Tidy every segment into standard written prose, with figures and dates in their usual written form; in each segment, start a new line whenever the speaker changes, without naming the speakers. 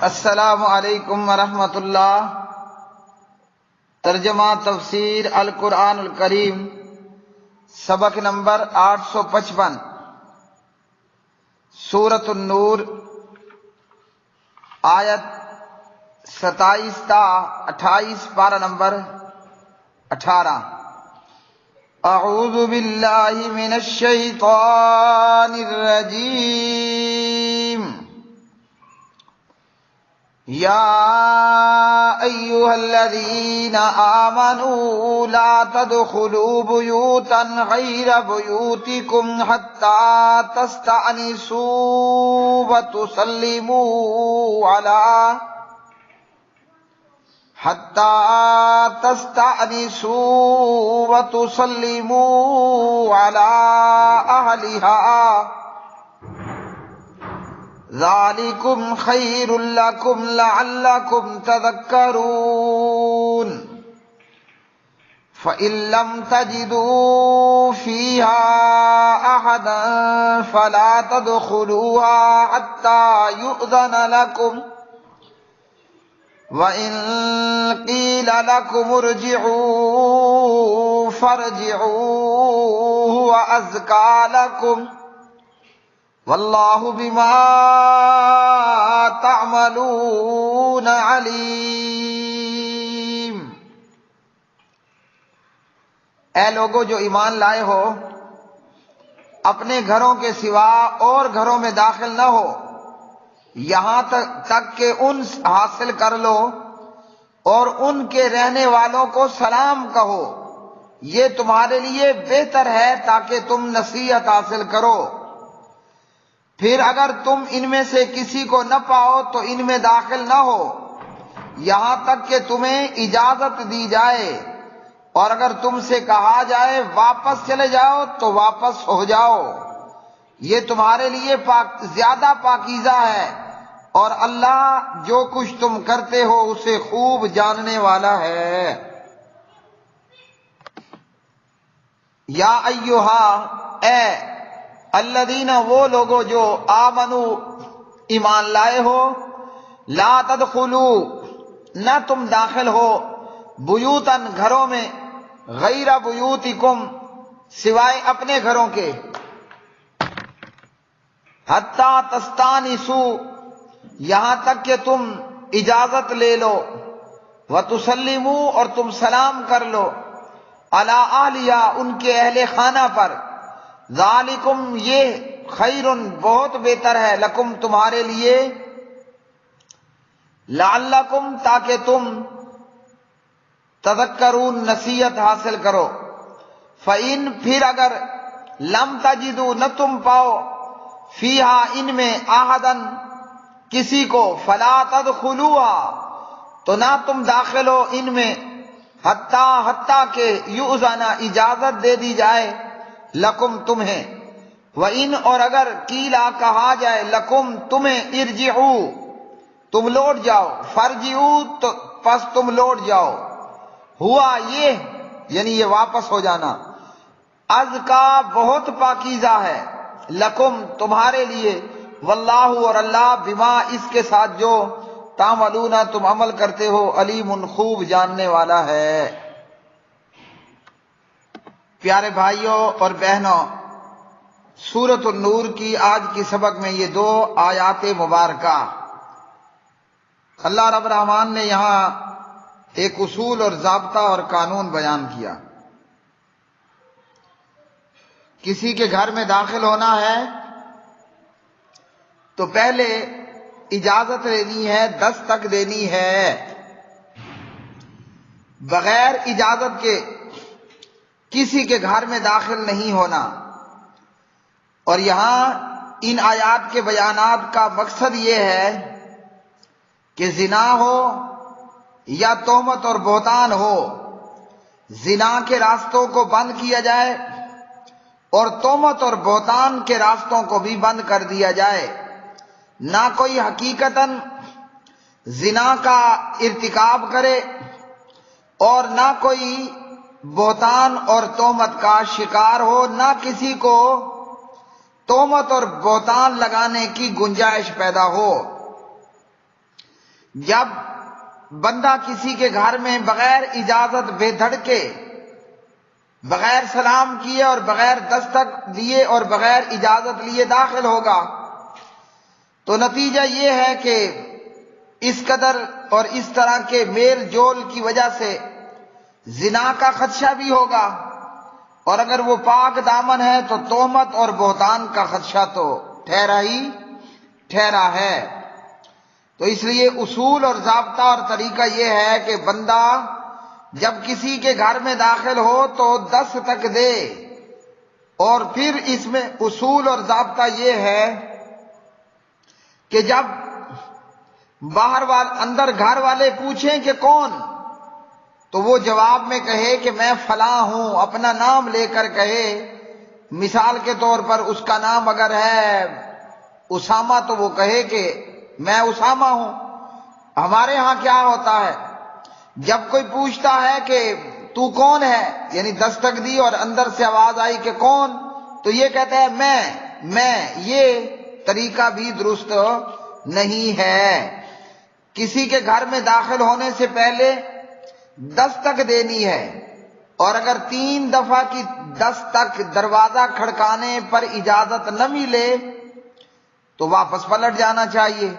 السلام علیکم ورحمۃ اللہ۔ ترجمہ تفسیر القرآن الکریم، سبق نمبر 855، سورۃ النور، آیت 27 تا 28، پارہ نمبر 18۔ اعوذ باللہ من الشیطان الرجیم۔ یا ایھا الذین آمنوا لا تدخلوا بیوتا غیر بیوتکم حتی تستأنسوا وتسلموا علی اہلہا ذالکم خیر لکم لعلکم تذکرون۔ فإن لم تجدوا فیہا احدا فلا تدخلوها حتی یؤذن لکم، وَإِن قِيلَ لَكُمُ ارْجِعُوا فَارْجِعُوا هُوَ أَزْكَىٰ لَكُمْ وَاللَّهُ بِمَا تَعْمَلُونَ عَلِيمٌ۔ اے لوگو جو ایمان لائے ہو، اپنے گھروں کے سوا اور گھروں میں داخل نہ ہو یہاں تک کہ انس حاصل کر لو اور ان کے رہنے والوں کو سلام کہو، یہ تمہارے لیے بہتر ہے تاکہ تم نصیحت حاصل کرو۔ پھر اگر تم ان میں سے کسی کو نہ پاؤ تو ان میں داخل نہ ہو یہاں تک کہ تمہیں اجازت دی جائے، اور اگر تم سے کہا جائے واپس چلے جاؤ تو واپس ہو جاؤ، یہ تمہارے لیے زیادہ پاکیزہ ہے، اور اللہ جو کچھ تم کرتے ہو اسے خوب جاننے والا ہے۔ یا ایھا، اے الذین، وہ لوگو جو آمنو، ایمان لائے ہو، لا تدخلوا، نہ تم داخل ہو، بیوتن، گھروں میں، غیر بیوتکم، سوائے اپنے گھروں کے، حتی تستانسوا، یہاں تک کہ تم اجازت لے لو، وتسلموا، اور تم سلام کر لو، علی اہلہا، ان کے اہل خانہ پر، ذالکم، یہ خیر، بہت بہتر ہے، لکم، تمہارے لیے، لعلکم، تاکہ تم تذکرون، نصیحت حاصل کرو۔ فإن، پھر اگر لم تجدوا، نہ تم پاؤ، فیہا، ان میں، احدن، کسی کو، فلا تدخلوها، تو نہ تم داخل ہو ان میں، حتیٰ کہ یؤذن، اجازت دے دی جائے، لکم، تمہیں، وَإِنْ، اور اگر قیلا، کہا جائے، لکم، تمہیں، ارجعوا، تم لوٹ جاؤ، فارجعوا، تو پس تم لوٹ جاؤ، ہوا، یہ، یعنی یہ واپس ہو جانا، ازکا، بہت پاکیزہ ہے، لکم، تمہارے لیے، واللہ، اور اللہ، بما، اس کے ساتھ جو، تعملون، تم عمل کرتے ہو، علیم، خوب جاننے والا ہے۔ پیارے بھائیوں اور بہنوں، سورۃ النور کی آج کی سبق میں یہ دو آیات مبارکہ، اللہ رب الرحمن نے یہاں ایک اصول اور ضابطہ اور قانون بیان کیا۔ کسی کے گھر میں داخل ہونا ہے تو پہلے اجازت لینی ہے، دستک دینی ہے، بغیر اجازت کے کسی کے گھر میں داخل نہیں ہونا۔ اور یہاں ان آیات کے بیانات کا مقصد یہ ہے کہ زنا ہو یا تہمت اور بہتان ہو، زنا کے راستوں کو بند کیا جائے اور تہمت اور بہتان کے راستوں کو بھی بند کر دیا جائے۔ نہ کوئی حقیقتاً زنا کا ارتکاب کرے اور نہ کوئی بہتان اور تہمت کا شکار ہو، نہ کسی کو تہمت اور بہتان لگانے کی گنجائش پیدا ہو۔ جب بندہ کسی کے گھر میں بغیر اجازت بے دھڑکے، بغیر سلام کیے اور بغیر دستک دیے اور بغیر اجازت لیے داخل ہوگا تو نتیجہ یہ ہے کہ اس قدر اور اس طرح کے میل جول کی وجہ سے زنا کا خدشہ بھی ہوگا، اور اگر وہ پاک دامن ہے تو تہمت اور بہتان کا خدشہ تو ٹھہرا ہی ٹھہرا ہے۔ تو اس لیے اصول اور ضابطہ اور طریقہ یہ ہے کہ بندہ جب کسی کے گھر میں داخل ہو تو دستک دے، اور پھر اس میں اصول اور ضابطہ یہ ہے کہ جب اندر گھر والے پوچھیں کہ کون، تو وہ جواب میں کہے کہ میں فلاں ہوں، اپنا نام لے کر کہے۔ مثال کے طور پر اس کا نام اگر ہے اسامہ تو وہ کہے کہ میں اسامہ ہوں۔ ہمارے ہاں کیا ہوتا ہے، جب کوئی پوچھتا ہے کہ تو کون ہے، یعنی دستک دی اور اندر سے آواز آئی کہ کون، تو یہ کہتا ہے میں۔ یہ طریقہ بھی درست نہیں ہے۔ کسی کے گھر میں داخل ہونے سے پہلے دستک دینی ہے، اور اگر 3 دفعہ کی دستک دروازہ کھڑکانے پر اجازت نہ ملے تو واپس پلٹ جانا چاہیے،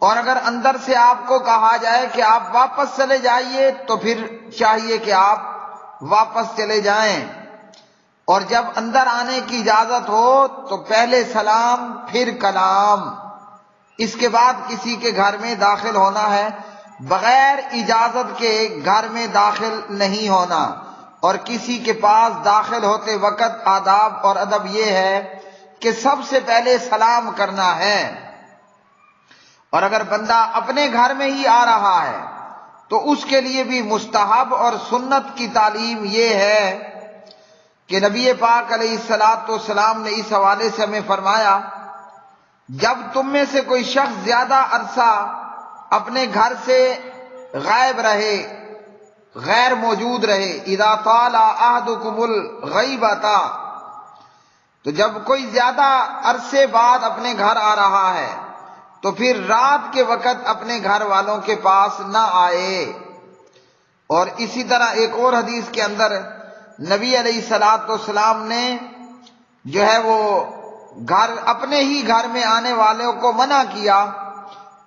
اور اگر اندر سے آپ کو کہا جائے کہ آپ واپس چلے جائیے تو پھر چاہیے کہ آپ واپس چلے جائیں، اور جب اندر آنے کی اجازت ہو تو پہلے سلام پھر کلام، اس کے بعد کسی کے گھر میں داخل ہونا ہے۔ بغیر اجازت کے گھر میں داخل نہیں ہونا، اور کسی کے پاس داخل ہوتے وقت آداب اور ادب یہ ہے کہ سب سے پہلے سلام کرنا ہے۔ اور اگر بندہ اپنے گھر میں ہی آ رہا ہے تو اس کے لیے بھی مستحب اور سنت کی تعلیم یہ ہے کہ نبی پاک علیہ الصلاۃ والسلام نے اس حوالے سے ہمیں فرمایا، جب تم میں سے کوئی شخص زیادہ عرصہ اپنے گھر سے غائب رہے، غیر موجود رہے، اذا طال احدکم الغیبۃ، تو جب کوئی زیادہ عرصے بعد اپنے گھر آ رہا ہے تو پھر رات کے وقت اپنے گھر والوں کے پاس نہ آئے۔ اور اسی طرح ایک اور حدیث کے اندر نبی علیہ الصلاۃ والسلام نے جو ہے وہ اپنے ہی گھر میں آنے والوں کو منع کیا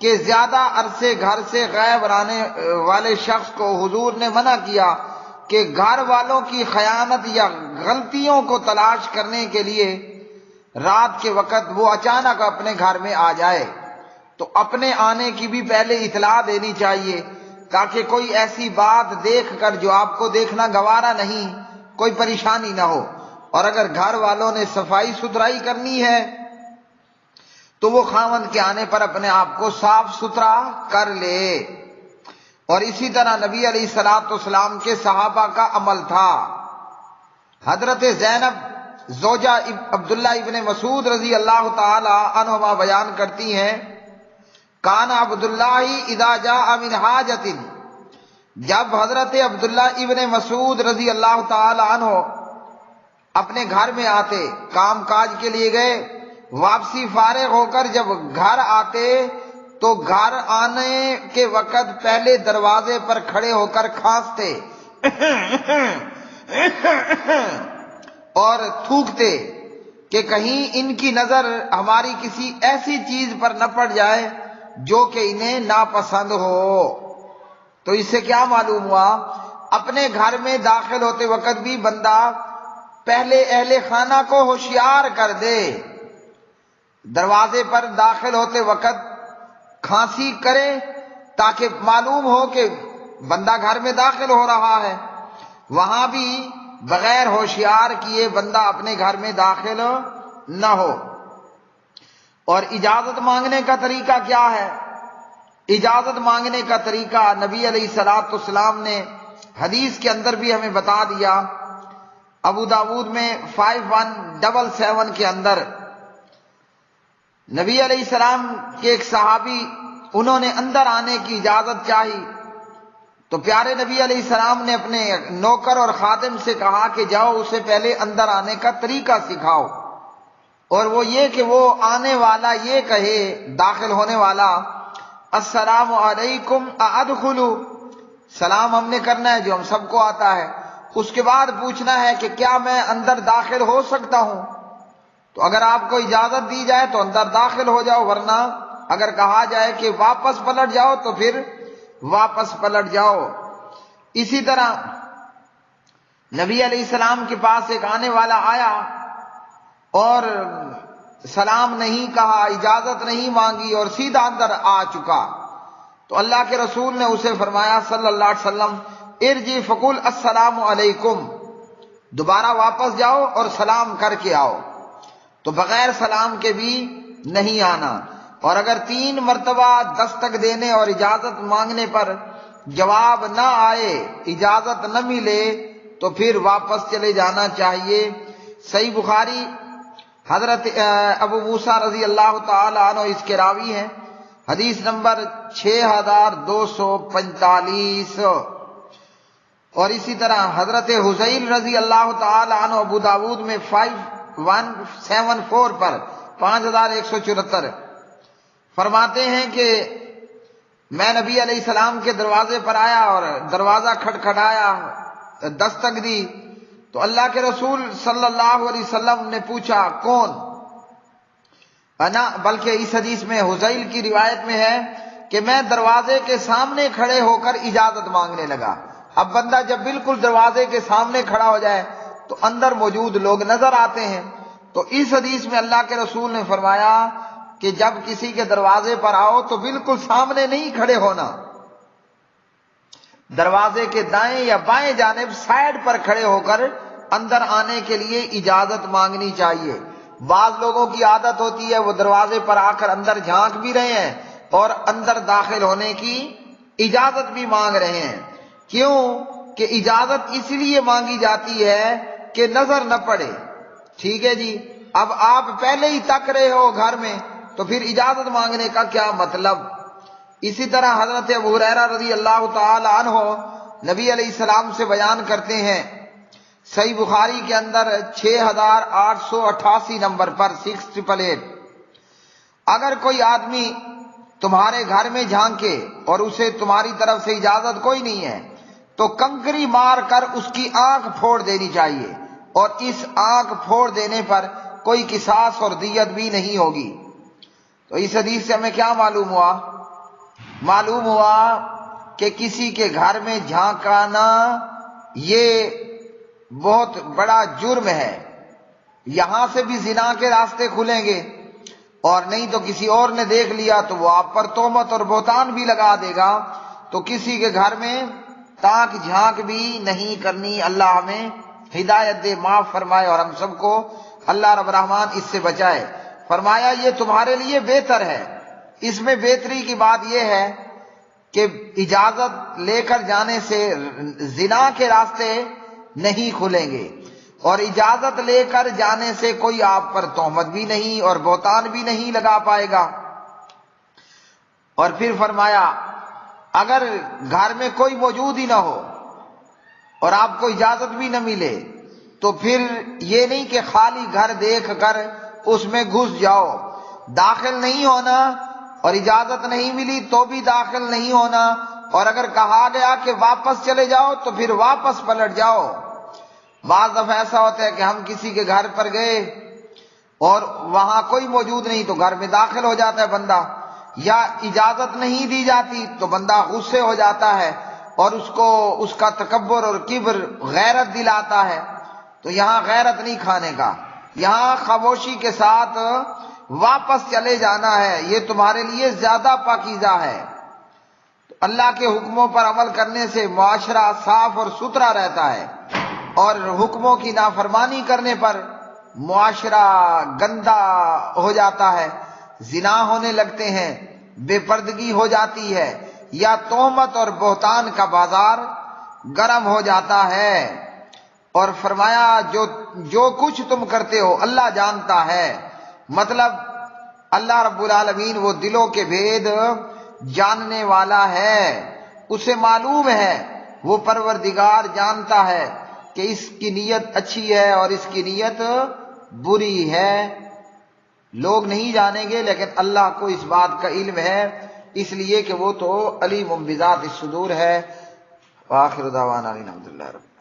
کہ زیادہ عرصے گھر سے غائب رہنے والے شخص کو حضور نے منع کیا کہ گھر والوں کی خیانت یا غلطیوں کو تلاش کرنے کے لیے رات کے وقت وہ اچانک اپنے گھر میں آ جائے، تو اپنے آنے کی بھی پہلے اطلاع دینی چاہیے تاکہ کوئی ایسی بات دیکھ کر جو آپ کو دیکھنا گوارا نہیں، کوئی پریشانی نہ ہو۔ اور اگر گھر والوں نے صفائی ستھرائی کرنی ہے تو وہ خاوند کے آنے پر اپنے آپ کو صاف ستھرا کر لے۔ اور اسی طرح نبی علیہ الصلاۃ والسلام کے صحابہ کا عمل تھا۔ حضرت زینب زوجہ عبداللہ ابن مسعود رضی اللہ تعالی عنہما بیان کرتی ہیں، کان عبداللہ اذا جاء من حاجۃ، جب حضرت عبداللہ ابن مسعود رضی اللہ تعالی عنہ اپنے گھر میں آتے، کام کاج کے لیے گئے، واپسی فارغ ہو کر جب گھر آتے تو گھر آنے کے وقت پہلے دروازے پر کھڑے ہو کر کھانستے اور تھوکتے کہ کہیں ان کی نظر ہماری کسی ایسی چیز پر نہ پڑ جائے جو کہ انہیں ناپسند ہو۔ تو اس سے کیا معلوم ہوا، اپنے گھر میں داخل ہوتے وقت بھی بندہ پہلے اہل خانہ کو ہوشیار کر دے، دروازے پر داخل ہوتے وقت کھانسی کرے تاکہ معلوم ہو کہ بندہ گھر میں داخل ہو رہا ہے۔ وہاں بھی بغیر ہوشیار کیے بندہ اپنے گھر میں داخل نہ ہو۔ اور اجازت مانگنے کا طریقہ کیا ہے؟ اجازت مانگنے کا طریقہ نبی علیہ الصلاۃ والسلام نے حدیث کے اندر بھی ہمیں بتا دیا۔ ابو داود میں 5177 کے اندر نبی علیہ السلام کے ایک صحابی، انہوں نے اندر آنے کی اجازت چاہی تو پیارے نبی علیہ السلام نے اپنے نوکر اور خادم سے کہا کہ جاؤ اسے پہلے اندر آنے کا طریقہ سکھاؤ، اور وہ یہ کہ وہ آنے والا یہ کہے، داخل ہونے والا السلام علیکم ادخلو، سلام ہم نے کرنا ہے جو ہم سب کو آتا ہے، اس کے بعد پوچھنا ہے کہ کیا میں اندر داخل ہو سکتا ہوں؟ تو اگر آپ کو اجازت دی جائے تو اندر داخل ہو جاؤ، ورنہ اگر کہا جائے کہ واپس پلٹ جاؤ تو پھر واپس پلٹ جاؤ۔ اسی طرح نبی علیہ السلام کے پاس ایک آنے والا آیا اور سلام نہیں کہا، اجازت نہیں مانگی اور سیدھا اندر آ چکا، تو اللہ کے رسول نے اسے فرمایا صلی اللہ علیہ وسلم ارجع فقل السلام علیکم، دوبارہ واپس جاؤ اور سلام کر کے آؤ، تو بغیر سلام کے بھی نہیں آنا۔ اور اگر 3 مرتبہ دستک دینے اور اجازت مانگنے پر جواب نہ آئے، اجازت نہ ملے، تو پھر واپس چلے جانا چاہیے۔ صحیح بخاری، حضرت ابو موسیٰ رضی اللہ تعالی عنہ اس کے راوی ہیں، حدیث نمبر 6245، اور اسی طرح حضرت حذیل رضی اللہ تعالی عنہ ابو داود میں 5174 پر 5174 فرماتے ہیں کہ میں نبی علیہ السلام کے دروازے پر آیا اور دروازہ کھٹکھٹایا، دستک دی، تو اللہ کے رسول صلی اللہ علیہ وسلم نے پوچھا کون؟ انا، بلکہ اس حدیث میں حذیل کی روایت میں ہے کہ میں دروازے کے سامنے کھڑے ہو کر اجازت مانگنے لگا۔ اب بندہ جب بالکل دروازے کے سامنے کھڑا ہو جائے تو اندر موجود لوگ نظر آتے ہیں، تو اس حدیث میں اللہ کے رسول نے فرمایا کہ جب کسی کے دروازے پر آؤ تو بالکل سامنے نہیں کھڑے ہونا، دروازے کے دائیں یا بائیں جانب سائڈ پر کھڑے ہو کر اندر آنے کے لیے اجازت مانگنی چاہیے۔ بعض لوگوں کی عادت ہوتی ہے وہ دروازے پر آ کر اندر جھانک بھی رہے ہیں اور اندر داخل ہونے کی اجازت بھی مانگ رہے ہیں۔ کیوں کہ اجازت اس لیے مانگی جاتی ہے کہ نظر نہ پڑے، ٹھیک ہے جی۔ اب آپ پہلے ہی تک رہے ہو گھر میں تو پھر اجازت مانگنے کا کیا مطلب؟ اسی طرح حضرت ابو ہریرہ رضی اللہ تعالی عنہ نبی علیہ السلام سے بیان کرتے ہیں، صحیح بخاری کے اندر 6888 نمبر پر 6888، اگر کوئی آدمی تمہارے گھر میں جھانکے اور اسے تمہاری طرف سے اجازت کوئی نہیں ہے تو کنکری مار کر اس کی آنکھ پھوڑ دینی چاہیے، اور اس آنکھ پھوڑ دینے پر کوئی قصاص اور دیت بھی نہیں ہوگی۔ تو اس حدیث سے ہمیں کیا معلوم ہوا؟ معلوم ہوا کہ کسی کے گھر میں جھانکانا یہ بہت بڑا جرم ہے، یہاں سے بھی زنا کے راستے کھلیں گے، اور نہیں تو کسی اور نے دیکھ لیا تو وہ آپ پر تہمت اور بہتان بھی لگا دے گا۔ تو کسی کے گھر میں تاک جھانک بھی نہیں کرنی۔ اللہ ہمیں ہدایت دے، معاف فرمائے، اور ہم سب کو اللہ رب الرحمن اس سے بچائے۔ فرمایا یہ تمہارے لیے بہتر ہے۔ اس میں بہتری کی بات یہ ہے کہ اجازت لے کر جانے سے زنا کے راستے نہیں کھلیں گے، اور اجازت لے کر جانے سے کوئی آپ پر تہمت بھی نہیں اور بہتان بھی نہیں لگا پائے گا۔ اور پھر فرمایا اگر گھر میں کوئی موجود ہی نہ ہو اور آپ کو اجازت بھی نہ ملے تو پھر یہ نہیں کہ خالی گھر دیکھ کر اس میں گھس جاؤ، داخل نہیں ہونا، اور اجازت نہیں ملی تو بھی داخل نہیں ہونا، اور اگر کہا گیا کہ واپس چلے جاؤ تو پھر واپس پلٹ جاؤ۔ بعض دفعہ ایسا ہوتا ہے کہ ہم کسی کے گھر پر گئے اور وہاں کوئی موجود نہیں تو گھر میں داخل ہو جاتا ہے بندہ، یا اجازت نہیں دی جاتی تو بندہ غصے ہو جاتا ہے اور اس کو اس کا تکبر اور کبر غیرت دلاتا ہے۔ تو یہاں غیرت نہیں کھانے کا، یہاں خاموشی کے ساتھ واپس چلے جانا ہے، یہ تمہارے لیے زیادہ پاکیزہ ہے۔ تو اللہ کے حکموں پر عمل کرنے سے معاشرہ صاف اور ستھرا رہتا ہے، اور حکموں کی نافرمانی کرنے پر معاشرہ گندا ہو جاتا ہے، زنا ہونے لگتے ہیں، بے پردگی ہو جاتی ہے، یا تہمت اور بہتان کا بازار گرم ہو جاتا ہے۔ اور فرمایا جو کچھ تم کرتے ہو اللہ جانتا ہے، مطلب اللہ رب العالمین وہ دلوں کے بھید جاننے والا ہے، اسے معلوم ہے، وہ پروردگار جانتا ہے کہ اس کی نیت اچھی ہے اور اس کی نیت بری ہے۔ لوگ نہیں جانیں گے لیکن اللہ کو اس بات کا علم ہے اس لیے کہ وہ تو علیم بذات الصدور ہے۔ وآخر دعوانا الحمدللہ رب